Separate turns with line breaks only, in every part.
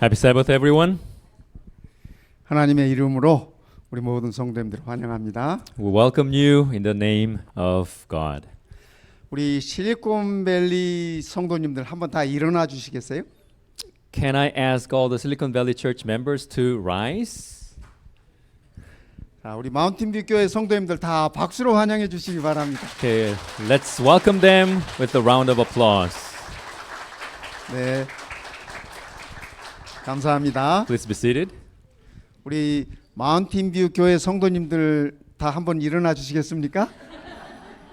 Happy Sabbath, everyone.
하나님의 이름으로 우리 모든 성도님들 환영합니다.
We welcome you in the name of God.
우리 실리콘밸리 성도님들 한번 다 일어나 주시겠어요?
Can I ask all the Silicon Valley Church members to rise?
자, 우리 마운틴뷰 교회 성도님들 다 박수로 환영해 주시기 바랍니다.
Okay, let's welcome them with a round of applause.
네, 감사합니다.
Please be seated.
우리 마운틴뷰 교회 성도님들 다 한번 일어나 주시겠습니까?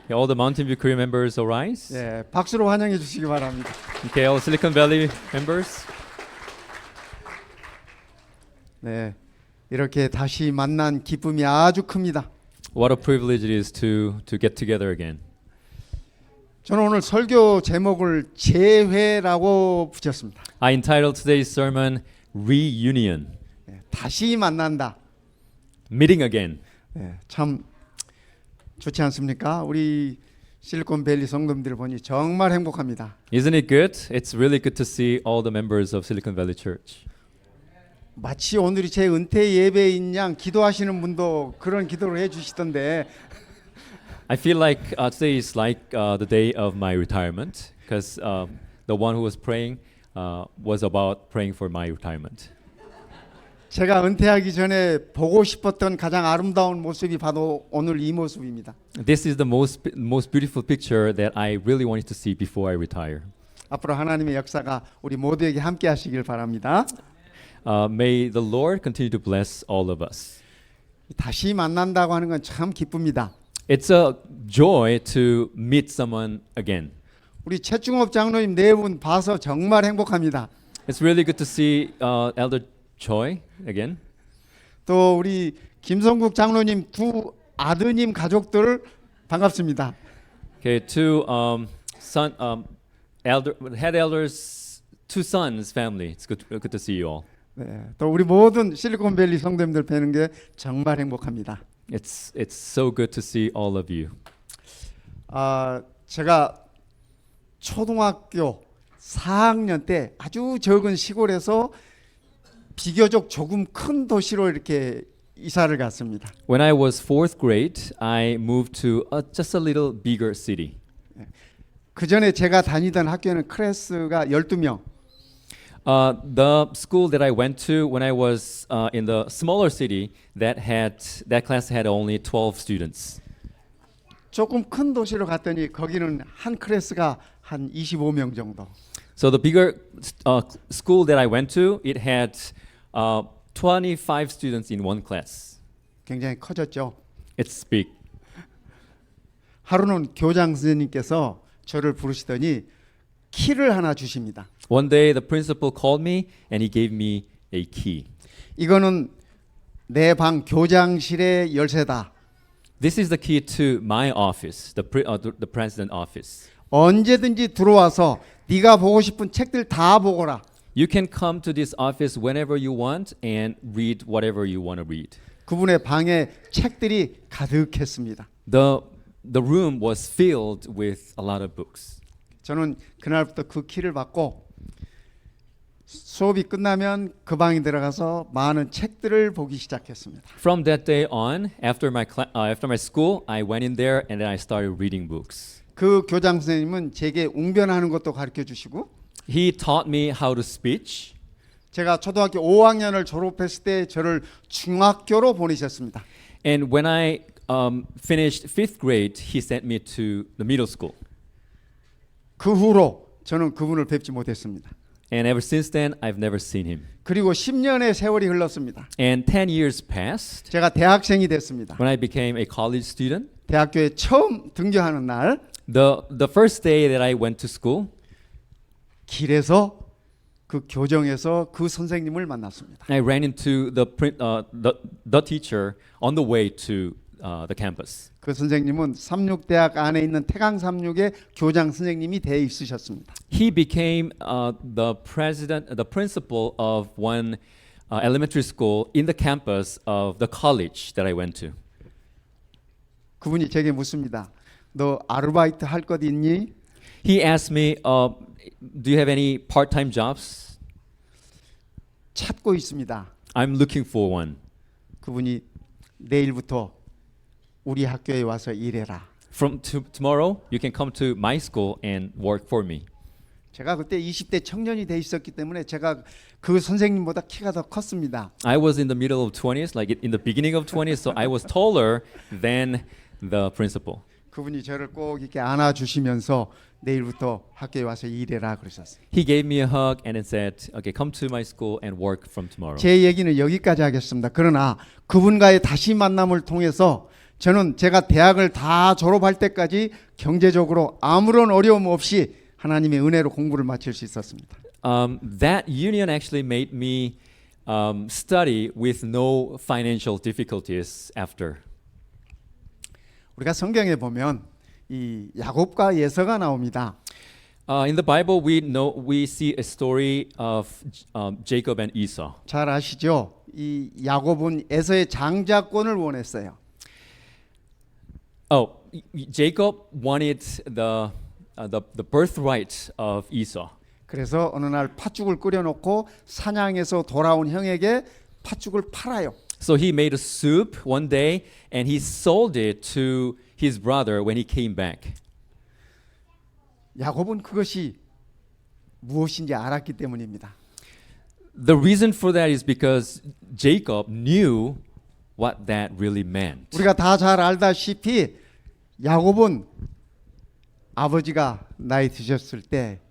Okay, all the Mountain View Korea members arise.
네, 박수로 환영해 주시기 바랍니다.
Okay, all Silicon Valley members.
네, 이렇게 다시 만난 기쁨이 아주 큽니다.
What a privilege it is to get together again.
저는 오늘 설교 제목을 재회라고 붙였습니다.
I entitled today's sermon Reunion,
네, 다시 만난다.
Meeting Again.
네, 참 좋지 않습니까? 우리 실리콘밸리 성도님들 보니 정말 행복합니다.
Isn't it good? It's really good to see all the members of Silicon Valley Church.
마치 오늘이 제 은퇴 예배인 양 기도하시는 분도 그런 기도를 해주시던데
I feel like today is like the day of my retirement because the one who was praying was about praying for my retirement.
제가 은퇴하기 전에 보고 싶었던 가장 아름다운 모습이 바로 오늘 이 모습입니다.
This is the most beautiful picture that I really wanted to see before I retire.
앞으로 하나님의 역사가 우리 모두에게 함께 하시길 바랍니다.
May the Lord continue to bless all of us.
다시 만난다고 하는 건 참 기쁩니다.
It's a joy to meet someone again.
우리 최충업 장로님 네 분 봐서 정말 행복합니다.
It's really good to see Elder Choi again.
또 우리 김성국 장로님 두 아드님 가족들 반갑습니다.
Okay, two head elders, two sons family. It's good to see you all.
네, 또 우리 모든 실리콘밸리 성도님들 뵈는 게 정말 행복합니다.
It's so good to see all of you.
제가 초등학교 4학년 때 아주 적은 시골에서 비교적 조금 큰 도시로 이렇게 이사를 갔습니다.
When I was fourth grade, I moved to just a little bigger city.
그 전에 제가 다니던 학교는 클래스가 12명.
The school that I went to when I was in the smaller city, that class had only 12 students.
조금 큰 도시로 갔더니 거기는 한 클래스가 한 25명 정도.
So the bigger school that I went to, it had 25 students in one class.
굉장히 커졌죠.
It's big.
하루는 교장 선생님께서 저를 부르시더니 키를 하나 주십니다.
One day the principal called me and he gave me a key.
이거는 내 방 교장실의 열쇠다.
This is the key to my office, the president office.
언제든지 들어와서 네가 보고 싶은 책들 다 보거라.
You can come to this office whenever you want and read whatever you want to read.
그분의 방에 책들이 가득했습니다.
The room was filled with a lot of books.
저는 그날부터 그 키를 받고 수업이 끝나면 그 방에 들어가서 많은 책들을 보기 시작했습니다.
From that day on, after my school, I went in there and then I started reading books.
그 교장 선생님은 제게 웅변하는 것도 가르쳐 주시고
He taught me how to speech.
제가 초등학교 5학년을 졸업했을 때 저를 중학교로 보내셨습니다.
And when I finished 5th grade, he sent me to the middle school.
그 후로 저는 그분을 뵙지 못했습니다.
And ever since then, I've never seen him.
그리고 10년의 세월이 흘렀습니다.
And 10 years passed.
제가 대학생이 됐습니다.
When I became a college student,
대학교에 처음 등교하는 날
the first day that I went to school,
길에서 그 교정에서 그 선생님을 만났습니다.
I ran into the teacher on the way to the campus.
그 선생님은 삼육대학 안에 있는 태강3육의 교장 선생님이 돼 있으셨습니다.
He became the principal of one elementary school in the campus of the college that I went to.
그분이 제게 묻습니다. 너 아르바이트 할 것 있니?
He asked me, "Do you have any part-time jobs?"
찾고 있습니다.
I'm looking for one.
그분이 내일부터 우리 학교에 와서 일해라.
From tomorrow, you can come to my school and work for me.
제가 그때 20대 청년이 돼 있었기 때문에 제가 그 선생님보다 키가 더 컸습니다.
I was in the middle of 20s, like in the beginning of 20s, so I was taller than the principal.
그분이 저를 꼭 이렇게 안아주시면서 내일부터 학교에 와서 일해라 그러셨어요.
He gave me a hug and then said, "Okay, come to my school and work from tomorrow."
제 얘기는 여기까지 하겠습니다. 그러나 그분과의 다시 만남을 통해서 저는 제가 대학을 다 졸업할 때까지 경제적으로 아무런 어려움 없이 하나님의 은혜로 공부를 마칠 수 있었습니다.
That union actually made me study with no financial difficulties after.
우리가 성경에 보면 이 야곱과 예서가 나옵니다.
In the Bible, we see a story of Jacob and Esau.
잘 아시죠? 이 야곱은 에서의 장자권을 원했어요.
Oh, Jacob wanted the birthright of Esau.
그래서 어느 날 팥죽을 끓여놓고 사냥해서 돌아온 형에게 팥죽을 팔아요.
So he made a soup one day and he sold it to his brother when he came back.
야곱은 그것이 무엇인지 알았기 때문입니다.
The reason for that is because Jacob knew what that really meant.
우리가 다 잘 알다시피 야곱은 아버지가 나이 드셨을 때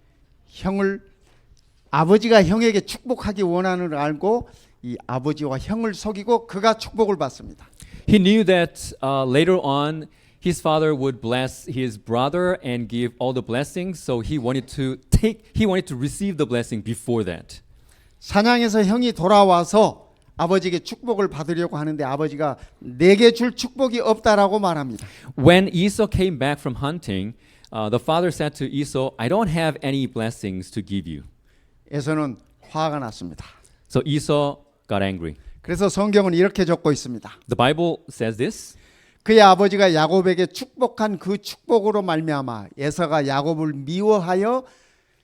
아버지가 형에게 축복하기 원하는 걸 알고 이 아버지와 형을 속이고 그가 축복을 받습니다.
He knew that later on his father would bless his brother and give all the blessings, so he wanted to receive the blessing before that.
사냥에서 형이 돌아와서 아버지에게 축복을 받으려고 하는데 아버지가 내게 줄 축복이 없다라고 말합니다.
When Esau came back from hunting, the father said to Esau, "I don't have any blessings to give you."
에서는 화가 났습니다.
So Esau got angry.
그래서 성경은 이렇게 적고 있습니다.
The Bible says this.
그의 아버지가 야곱에게 축복한 그 축복으로 말미암아 에서가 야곱을 미워하여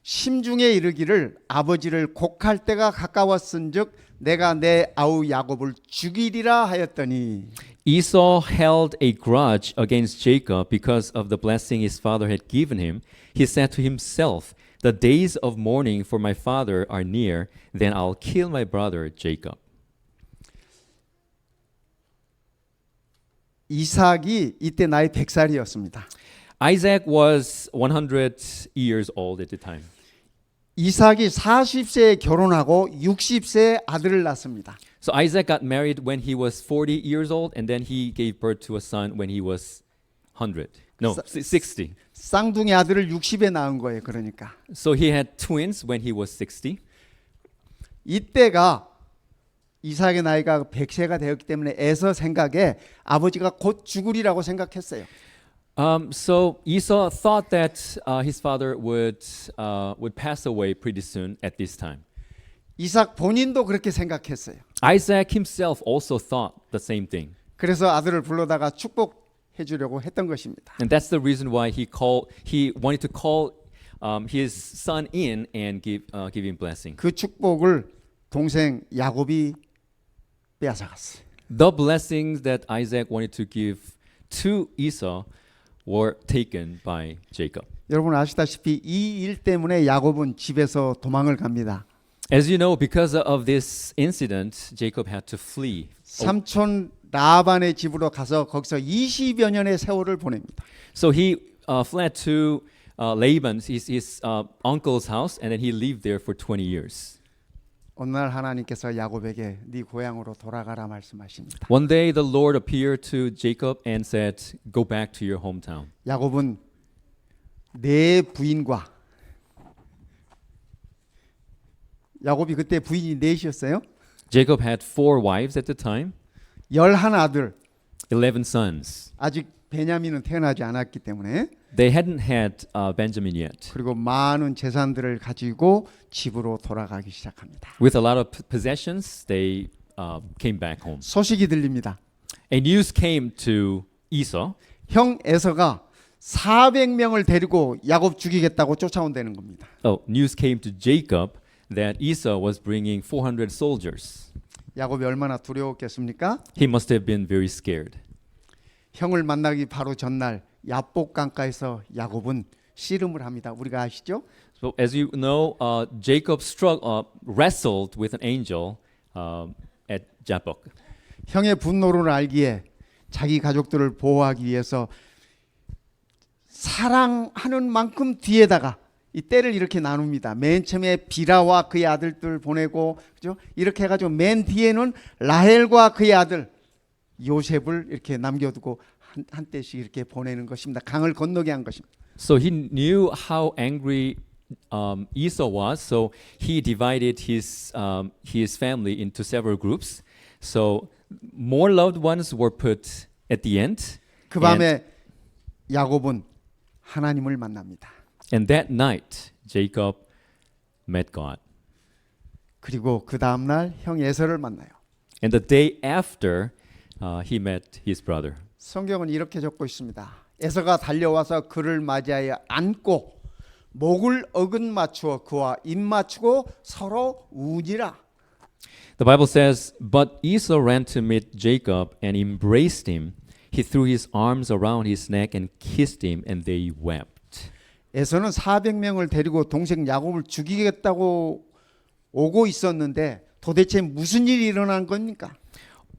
심중에 이르기를 아버지를 곡할 때가 가까웠은즉 내가 내 아우 야곱을 죽이리라 하였더니
Esau held a grudge against Jacob because of the blessing his father had given him. He said to himself, "The days of mourning for my father are near, then I'll kill my brother Jacob."
이삭이 이때 나이 100살이었습니다.
Isaac was 100 years old at the time.
이삭이 40세에 결혼하고 60세에 아들을 낳습니다.
So Isaac got married when he was 40 years old, and then he gave birth to a son when he was 100. No, 60.
쌍둥이 아들을 60에 낳은 거예요. 그러니까
So he had twins when he was 60.
이때가 이삭의 나이가 100세가 되었기 때문에 에서 생각에 아버지가 곧 죽으리라고 생각했어요.
So Esau thought that his father would pass away pretty soon at this time.
이삭 본인도 그렇게 생각했어요.
Isaac himself also thought the same thing.
그래서 아들을 불러다가 축복해 주려고 했던 것입니다.
And that's the reason why he wanted to call his son in and give him blessing.
그 축복을 동생 야곱이 빼앗아갔어요.
The blessings that Isaac wanted to give to Esau were taken by Jacob.
여러분 아시다시피 이 일 때문에 야곱은 집에서 도망을 갑니다.
As you know, because of this incident, Jacob had to flee.
삼촌 라반의 집으로 가서 거기서 20여 년의 세월을 보냅니다.
So he fled to Laban's, his uncle's house, and then he lived there for 20 years.
어느 날 하나님께서 야곱에게 네 고향으로 돌아가라 말씀하십니다.
One day the Lord appeared to Jacob and said, "Go back to your hometown."
야곱은 네 부인과 야곱이 그때 부인이 넷이었어요.
Jacob had 4 wives at the time,
11아들
11 sons.
아직 베냐민은 태어나지 않았기 때문에
They hadn't had Benjamin yet.
그리고 많은 재산들을 가지고 집으로 돌아가기 시작합니다.
With a lot of possessions, they came back home.
소식이 들립니다.
A news came to Esau.
형 에서가 400명을 데리고 야곱 죽이겠다고 쫓아온다는 겁니다.
Oh, news came to Jacob that Esau was bringing 400 soldiers.
야곱이 얼마나 두려웠겠습니까?
He must have been very scared.
형을 만나기 바로 전날 야복 강가에서 야곱은 씨름을 합니다. 우리가 아시죠?
So as you know, Jacob wrestled with an angel at Jabbok.
형의 분노를 알기에 자기 가족들을 보호하기 위해서 사랑하는 만큼 뒤에다가 이 때를 이렇게 나눕니다. 맨 처음에 비라와 그의 아들들 보내고 그죠? 이렇게 해가지고 맨 뒤에는 라헬과 그의 아들 요셉을 이렇게 남겨두고 한 때씩 이렇게 보내는 것입니다. 강을 건너게 한 것입니다.
So he knew how angry Esau was, so he divided his family into several groups. So more loved ones were put at the end.
그 밤에 야곱은 하나님을 만납니다.
And that night, Jacob met God.
그리고 그 다음 날 형 에서를 만나요.
And the day after, he met his brother.
성경은 이렇게 적고 있습니다. 에서가 달려와서 그를 맞이하여 안고 목을 어긋 맞추어 그와 입 맞추고 서로 우니라.
The Bible says, "But Esau ran to meet Jacob and embraced him. He threw his arms around his neck and kissed him, and they wept."
에서는 400명을 데리고 동생 야곱을 죽이겠다고 오고 있었는데 도대체 무슨 일이 일어난 겁니까?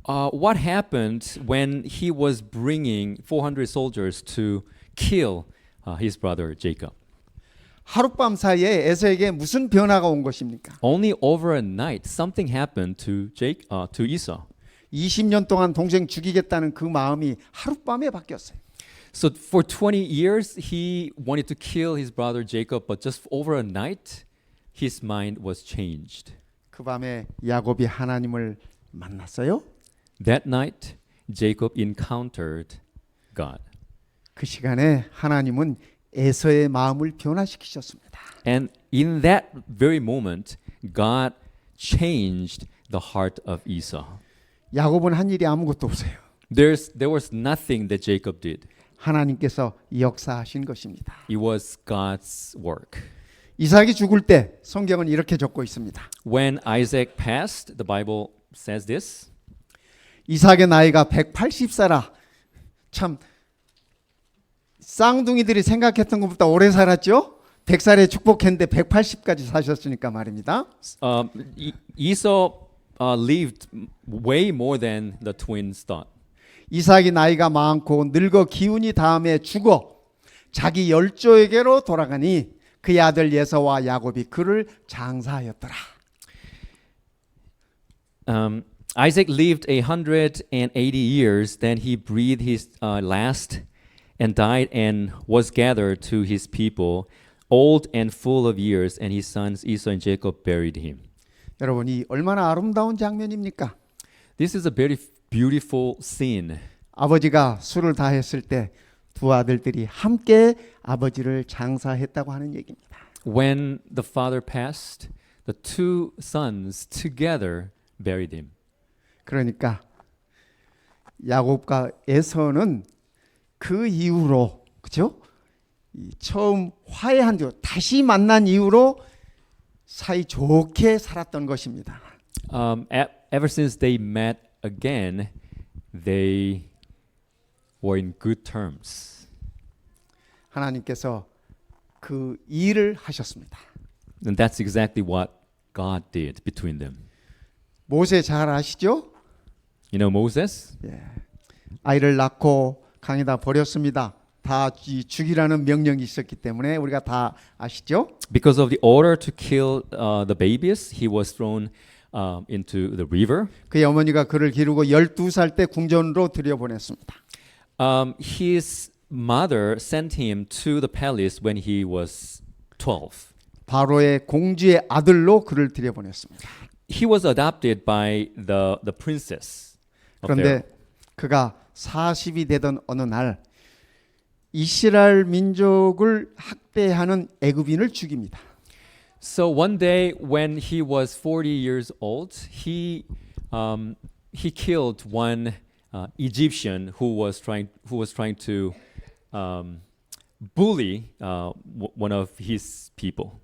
What happened when he was bringing 400 soldiers to kill his brother Jacob?
하룻밤 사이에 에서에게 무슨 변화가 온 것입니까?
Only over a night, something happened to Esau.
20년 동안 동생 죽이겠다는 그 마음이 하룻밤에 바뀌었어요.
So for 20 years, he wanted to kill his brother Jacob, but just over a night, his mind was changed.
그 밤에 야곱이 하나님을 만났어요.
That night, Jacob encountered God.
그 시간에 하나님은 에서의 마음을 변화시키셨습니다.
And in that very moment, God changed the heart of Esau.
야곱은 한 일이 아무것도 없어요.
There was nothing that Jacob did.
하나님께서 역사하신 것입니다.
It was God's work.
이삭이 죽을 때 성경은 이렇게 적고 있습니다.
When Isaac passed, the Bible says this.
이삭의 나이가 180세라. 참 쌍둥이들이 생각했던 것보다 오래 살았죠? 100살에 축복했는데 180까지 사셨으니까 말입니다.
Esau lived way more than the twins thought.
이삭이 나이가 많고 늙어 기운이 다음에 죽어 자기 열조에게로 돌아가니 그의 아들 예서와 야곱이 그를 장사하였더라.
Isaac lived 180 years, then he breathed his last and died and was gathered to his people, old and full of years, and his sons Esau and Jacob buried him.
여러분 이 얼마나 아름다운 장면입니까?
This is a very beautiful scene.
아버지가 술을 다 했을 때 두 아들들이 함께 아버지를 장사했다고 하는 얘기입니다.
When the father passed, the two sons together buried him.
그러니까 야곱과 에서는 그 이후로 그죠? 처음 화해한 뒤 다시 만난 이후로 사이 좋게 살았던 것입니다.
Ever since they met again, they were in good terms.
하나님께서 그 일을 하셨습니다.
And that's exactly what God did between them.
모세 잘 아시죠?
You know Moses?
예. 아이를 낳고 강에다 버렸습니다. 다 죽이라는 명령이 있었기 때문에 우리가 다 아시죠?
Because of the order to kill the babies, he was thrown into the river.
그의 어머니가 그를 기르고 12살 때 궁전으로 들여보냈습니다.
His mother sent him to the palace when he was 12.
바로의 공주의 아들로 그를 들여보냈습니다.
He was adopted by the princess of
그런데
Pharaoh.
그가 40이 되던 어느 날 이스라엘 민족을 학대하는 애굽인을 죽입니다.
So one day when he was 40 years old, he killed one Egyptian who was trying to bully one of his people.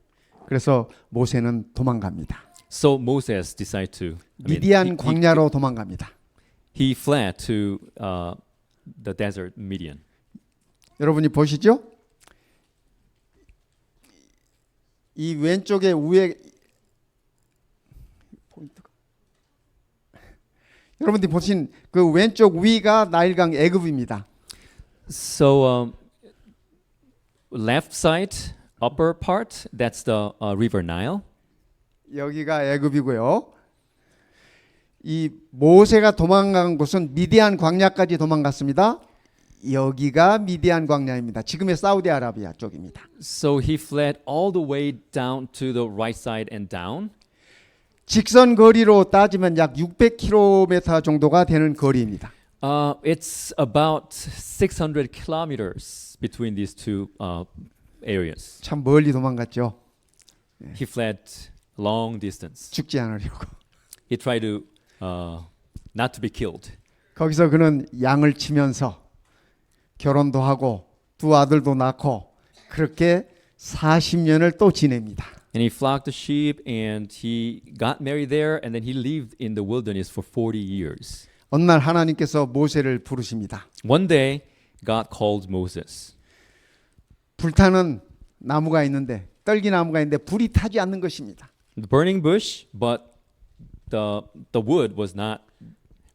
그래서 모세는 도망갑니다.
So Moses decided to.
미디안 광야로 도망갑니다.
he fled to the desert Midian.
여러분이 보시죠? 이 왼쪽에 위에 포인트가 여러분들이 보신 그 왼쪽 위가 나일강 애굽입니다.
So left side, upper part, that's the river Nile.
여기가 애굽이고요. 이 모세가 도망간 곳은 미디안 광야까지 도망갔습니다. 여기가 미디안 광야입니다. 지금의 사우디아라비아 쪽입니다.
So he fled all the way down to the right side and down.
직선 거리로 따지면 약 600km 정도가 되는 거리입니다.
It's about 600 kilometers between these two areas.
참 멀리 도망갔죠.
He fled long distance.
죽지 않으려고.
He tried to not to be killed.
거기서 그는 양을 치면서 결혼도 하고 두 아들도 낳고 그렇게 40년을 또 지냅니다.
And he flocked the sheep and he got married there and then he lived in the wilderness for 40 years.
어느 날 하나님께서 모세를 부르십니다.
One day God called Moses.
불타는 나무가 있는데 떨기나무가 있는데 불이 타지 않는 것입니다.
The burning bush, but the wood was not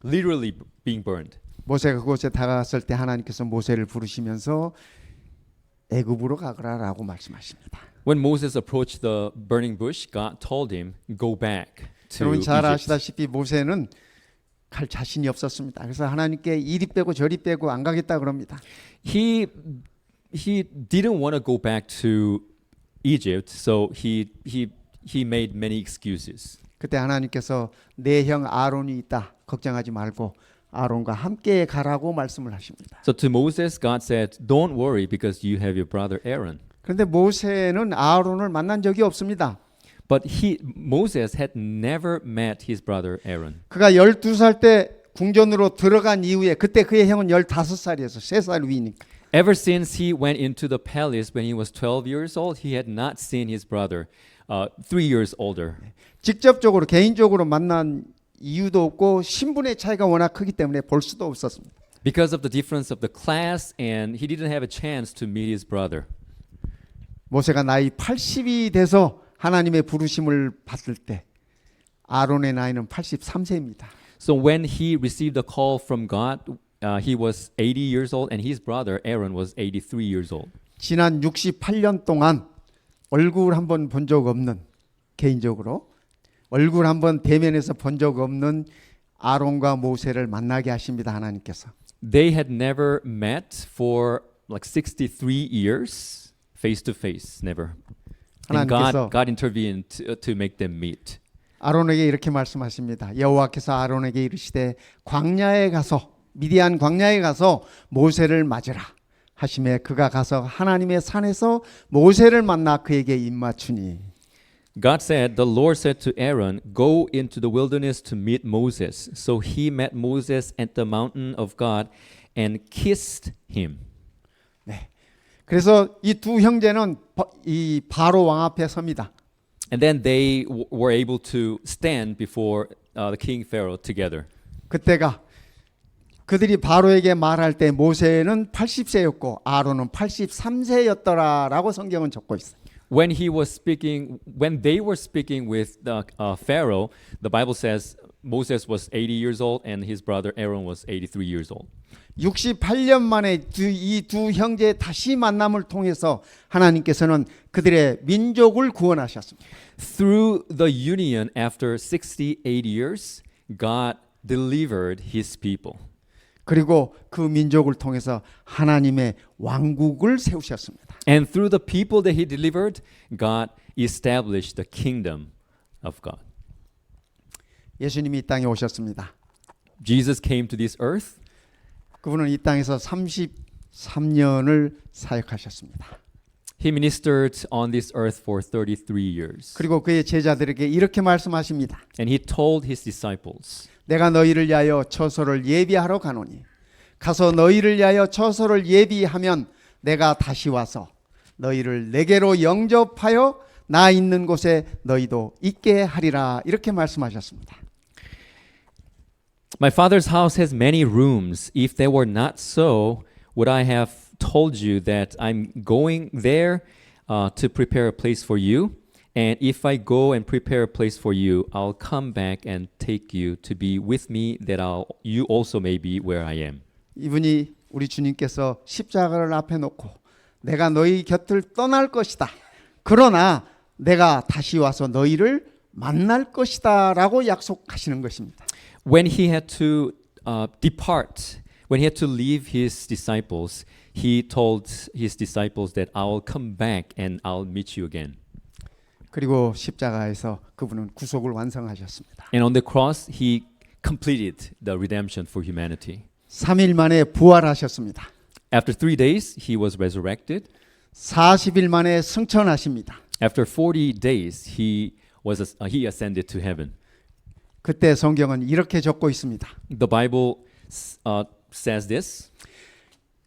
literally being burned.
모세가 그곳에 다가갔을 때 하나님께서 모세를 부르시면서 애굽으로 가거라라고 말씀하십니다.
When Moses approached the burning bush, God told him, "Go back to
여러분 잘
Egypt."
아시다시피 모세는 갈 자신이 없었습니다. 그래서 하나님께 이리 빼고 저리 빼고 안 가겠다 그럽니다.
He didn't want to go back to Egypt, so he made many excuses.
그때 하나님께서 내 형 아론이 있다. 걱정하지 말고 아론과 함께 가라고 말씀을 하십니다.
So to Moses, God said, "Don't worry because you have your brother Aaron."
그런데 모세는 아론을 만난 적이 없습니다.
But Moses had never met his brother Aaron.
그가 12살 때 궁전으로 들어간 이후에 그때 그의 형은 15살이어서 3살 위니까.
Ever since he went into the palace when he was 12 years old, he had not seen his brother 3 years older.
직접적으로 개인적으로 만난 이유도 없고 신분의 차이가 워낙 크기 때문에 볼 수도 없었습니다.
Because of the difference of the class, and he didn't have a chance to meet his brother.
모세가 나이 80이 돼서 하나님의 부르심을 받을 때 아론의 나이는 83세입니다.
So when he received a call from God, he was 80 years old, and his brother Aaron was 83 years old.
지난 68년 동안 얼굴 한번 본 적 없는 개인적으로 얼굴 한번 대면에서 본 적 없는 아론과 모세를 만나게 하십니다. 하나님께서.
They had never met for like 63 years, face to face, never. And
하나님께서
God intervened to make them meet.
아론에게 이렇게 말씀하십니다. 여호와께서 아론에게 이르시되 광야에 가서 미디안 광야에 가서 모세를 맞으라 하심에 그가 가서 하나님의 산에서 모세를 만나 그에게 입맞추니.
God said, the Lord said to Aaron, "Go into the wilderness to meet Moses." So he met Moses at the mountain of God and kissed him.
네. 그래서 이 두 형제는 이 바로 왕 앞에 섭니다.
And then they were able to stand before the king Pharaoh together.
그때가 그들이 바로에게 말할 때 모세는 80세였고 아론은 83세였더라라고 성경은 적고 있어요.
When they were speaking with the Pharaoh, the Bible says Moses was 80 years old and his brother Aaron was 83 years old.
68년 만에 이 두 형제의 다시 만남을 통해서 하나님께서는 그들의 민족을 구원하셨습니다.
Through the union after 68 years, God delivered his people.
그리고 그 민족을 통해서 하나님의 왕국을 세우셨습니다.
And through the people that he delivered, God established the kingdom of God.
예수님이 이 땅에 오셨습니다.
Jesus came to this earth.
그분은 이 땅에서 33년을 사역하셨습니다.
He ministered on this earth for 33 years.
그리고 그의 제자들에게 이렇게 말씀하십니다.
And he told his disciples,
내가 너희를 위하여 처소를 예비하러 가노니 가서 너희를 위하여 처소를 예비하면 내가 다시 와서 너희를 내게로 영접하여 나 있는 곳에 너희도 있게 하리라 이렇게 말씀하셨습니다.
My father's house has many rooms. If they were not so, would I have told you that I'm going there to prepare a place for you? And if I go and prepare a place for you, I'll come back and take you to be with me, that you also may be where I am.
이분이 우리 주님께서 십자가를 앞에 놓고 내가 너희 곁을 떠날 것이다. 그러나 내가 다시 와서 너희를 만날 것이다 라고 약속하시는 것입니다.
When he had to depart, when he had to leave his disciples, he told his disciples that I'll come back and I'll meet you again.
그리고 십자가에서 그분은 구속을 완성하셨습니다.
And on the cross, he completed the redemption for humanity.
3일 만에 부활하셨습니다.
After 3 days, he was resurrected.
40일 만에 승천하십니다.
After 40 days, he ascended to heaven.
그때 성경은 이렇게 적고 있습니다.
The Bible says this.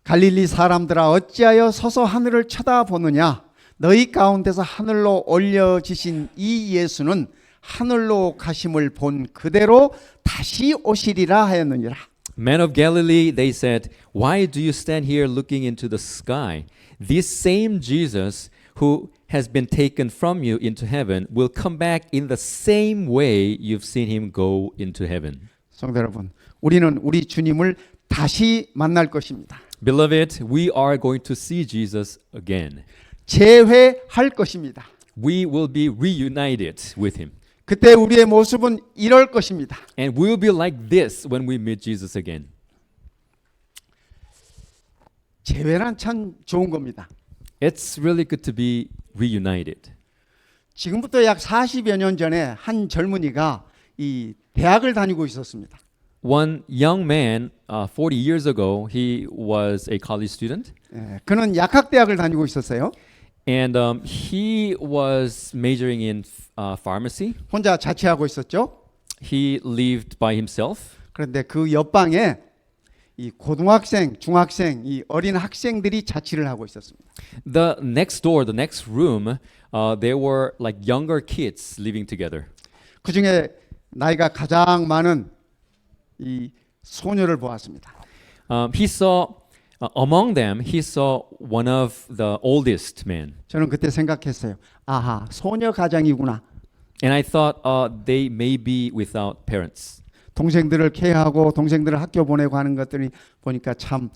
갈릴리 사람들아 어찌하여 서서 하늘을 쳐다보느냐 너희 가운데서 하늘로 올려지신 이 예수는 하늘로 가심을 본 그대로 다시 오시리라 하였느니라.
Men of Galilee, they said, why do you stand here looking into the sky? This same Jesus who has been taken from you into heaven will come back in the same way you've seen him go into heaven.
성도 여러분, 우리는 우리 주님을 다시 만날 것입니다.
Beloved, we are going to see Jesus again.
재회할 것입니다.
We will be reunited with him.
그때 우리의 모습은 이럴 것입니다.
And we will be like this when we meet Jesus again.
재회란 참 좋은 겁니다.
It's really good to be reunited.
지금부터 약 40여 년 전에 한 젊은이가 이 대학을 다니고 있었습니다.
One young man, 40 years ago, he was a college student.
그는 약학대학을 다니고 있었어요.
And he was majoring in pharmacy.
혼자 자취하고 있었죠.
He lived by himself.
그런데 그 옆방에 이 고등학생, 중학생, 이 어린 학생들이 자취를 하고 있었습니다.
The next door, the next room, there were like younger kids living together.
그 중에 나이가 가장 많은 이 소녀를 보았습니다.
He saw among them, he saw one of the oldest men.
저는 그때 생각했어요. 아하, 소녀 가장이구나.
And I thought they may be without parents.
동생들을 케어하고 동생들을 학교 보내고 하는 것들이 보니까 참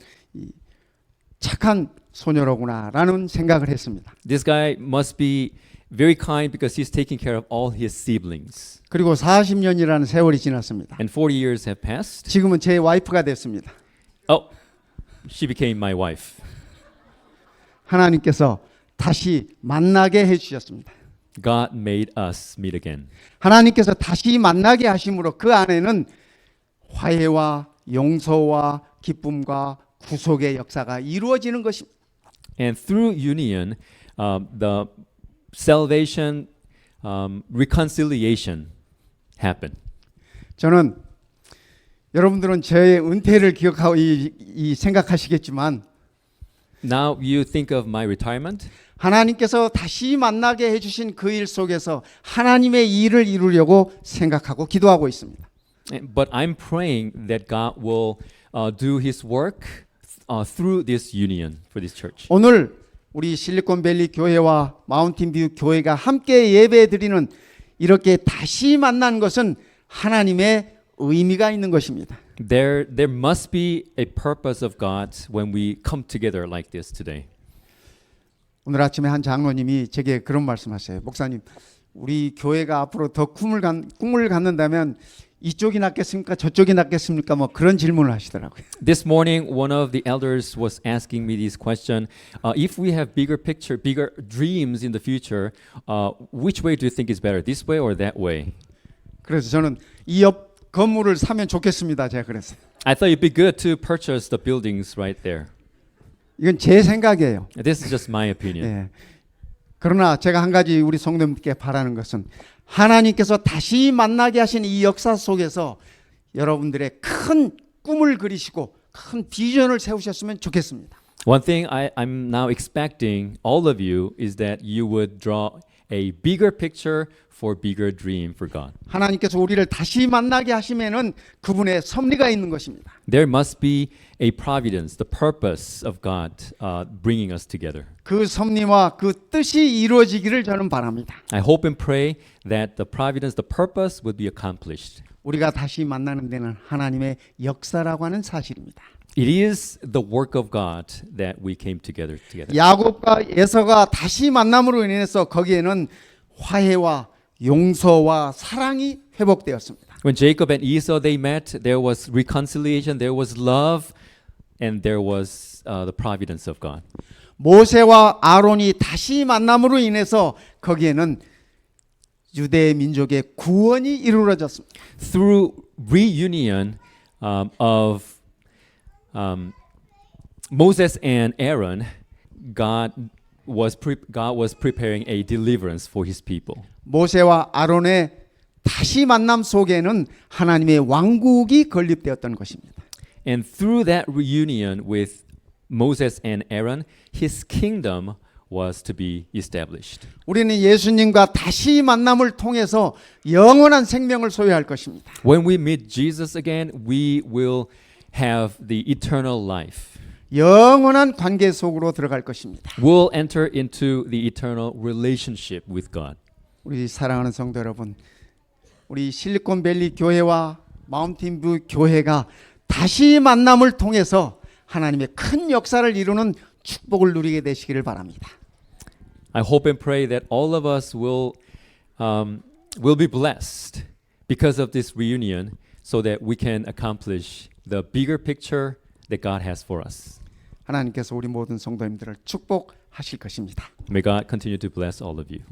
착한 소녀로구나라는 생각을 했습니다.
This guy must be very kind because he's taking care of all his siblings.
그리고 40년이라는 세월이 지났습니다.
And 40 years have passed.
지금은 제 와이프가 됐습니다.
Oh, she became my wife.
하나님께서 다시 만나게 해주셨습니다.
God made us meet again.
하나님께서 다시 만나게 하심으로 그 안에는 화해와 용서와 기쁨과 구속의 역사가 이루어지는 것입니다.
And through union, the salvation, reconciliation happened.
저는 여러분들은 저의 은퇴를 기억하고 이 생각하시겠지만
Now you think of my retirement.
하나님께서 다시 만나게 해주신 그 일 속에서 하나님의 일을 이루려고 생각하고 기도하고 있습니다.
But I'm praying that God will do His work through this union for this church.
오늘 우리 실리콘밸리 교회와 마운틴뷰 교회가 함께 예배드리는 이렇게 다시 만난 것은 하나님의 의미가 있는 것입니다.
There must be a purpose of God when we come together like this today.
오늘 아침에 한 장로님이 제게 그런 말씀하세요. 목사님, 우리 교회가 앞으로 더 꿈을 갖는다면 이쪽이 낫겠습니까? 저쪽이 낫겠습니까? 뭐 그런 질문을 하시더라고요.
This morning, one of the elders was asking me this question: if we have bigger picture, bigger dreams in the future, which way do you think is better, this way or that way?
그래서 저는 이 옆 건물을 사면 좋겠습니다. 제가 그랬어요.
I thought it'd be good to purchase the buildings right there.
이건 제 생각이에요.
This is just my opinion.
예. 그러나 제가 한 가지 우리 성도님께 바라는 것은 하나님께서 다시 만나게 하신 이 역사 속에서 여러분들의 큰 꿈을 그리시고 큰 비전을 세우셨으면 좋겠습니다.
One thing I'm now expecting all of you is that you would draw a bigger picture for bigger dream for God.
하나님께서 우리를 다시 만나게 하시면은 그분의 섭리가 있는 것입니다.
There must be a providence, the purpose of God bringing us together.
그 섭리와 그 뜻이 이루어지기를 저는 바랍니다.
I hope and pray that the providence, the purpose would be accomplished.
우리가 다시 만나는 데는 하나님의 역사라고 하는 사실입니다.
It is the work of God that we came together.
야곱과 에서가 다시 만남으로 인해서 거기에는 화해와 용서와 사랑이 회복되었습니다.
When Jacob and Esau they met, there was reconciliation, there was love, and there was the providence of God.
모세와 아론이 다시 만남으로 인해서 거기에는 유대 민족의 구원이 이루어졌습니다.
Through reunion of Moses and Aaron, God was preparing a deliverance for His people.
모세와 아론의 다시 만남 속에는 하나님의 왕국이 건립되었던 것입니다.
And through that reunion with Moses and Aaron, His kingdom was to be established.
우리는 예수님과 다시 만남을 통해서 영원한 생명을 소유할 것입니다.
When we meet Jesus again, we will have the eternal life.
영원한 관계 속으로 들어갈 것입니다.
We'll enter into the eternal relationship with God.
우리 사랑하는 성도 여러분, 우리 실리콘밸리 교회와 마운틴뷰 교회가 다시 만남을 통해서 하나님의 큰 역사를 이루는 축복을 누리게 되시기를 바랍니다.
I hope and pray that all of us will be blessed because of this reunion, so that we can accomplish the bigger picture that God has for us.
하나님께서 우리 모든 성도님들을 축복하실 것입니다.
May God continue to bless all of you.